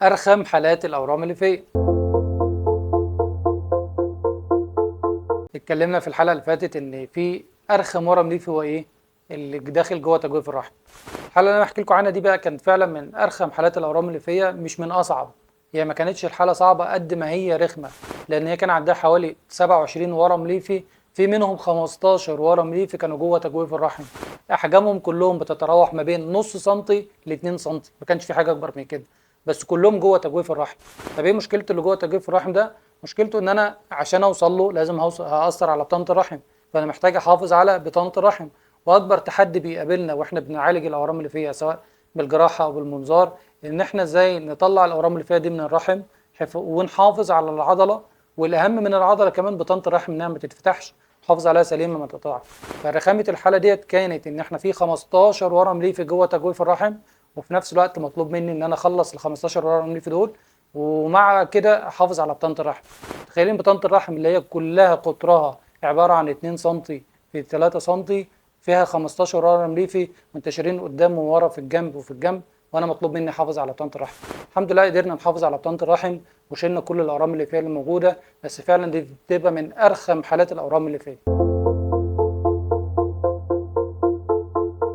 أرخم حالات الأورام الليفية. اتكلمنا في الحلقة اللي فاتت إن في أرخم ورم ليفي هو إيه؟ اللي داخل جوه تجويف الرحم. الحلقة اللي أنا بحكي لكم عنها دي بقى كانت فعلا من أرخم حالات الأورام الليفية، مش من أصعب. هي ما كانتش الحالة صعبة قد ما هي رخمة، لأن هي كان عندها حوالي 27 ورم ليفي، في منهم 15 ورم ليفي كانوا جوه تجويف الرحم. أحجامهم كلهم بتتراوح ما بين نص سنتي ل 2 سنتي، ما كانش في حاجة أكبر من كده، بس كلهم جوه تجويف الرحم. طب ايه مشكله اللي جوه تجويف الرحم ده؟ مشكلته ان انا عشان اوصل له لازم هاثر على بطانه الرحم، فانا محتاج احافظ على بطانه الرحم. واكبر تحدي بيقابلنا واحنا بنعالج الاورام اللي فيها سواء بالجراحه او بالمنظار، ان احنا ازاي نطلع الاورام اللي فيها دي من الرحم ونحافظ على العضله، والاهم من العضله كمان بطانه الرحم انها ما تتفتحش، نحافظ عليها سليمه ما تقطعش. فرخامه الحاله ديت كانت ان احنا في 15 ورم ليفي جوه تجويف الرحم، وفي نفس الوقت مطلوب مني ان انا اخلص ال 15 ورقه رملي في دول، ومع كده احافظ على بطانه الرحم. تخيلين بطانه الرحم اللي هي كلها قطرها عباره عن 2 سم في 3 سم، فيها 15 ورقه رمليفي منتشرين قدام وورا في الجنب وفي الجنب، وانا مطلوب مني احافظ على بطانه الرحم. الحمد لله قدرنا نحافظ على بطانه الرحم وشلنا كل الاورام اللي فيها اللي موجوده، بس فعلا دي بتبقى من ارخم حالات الاورام اللي فيها.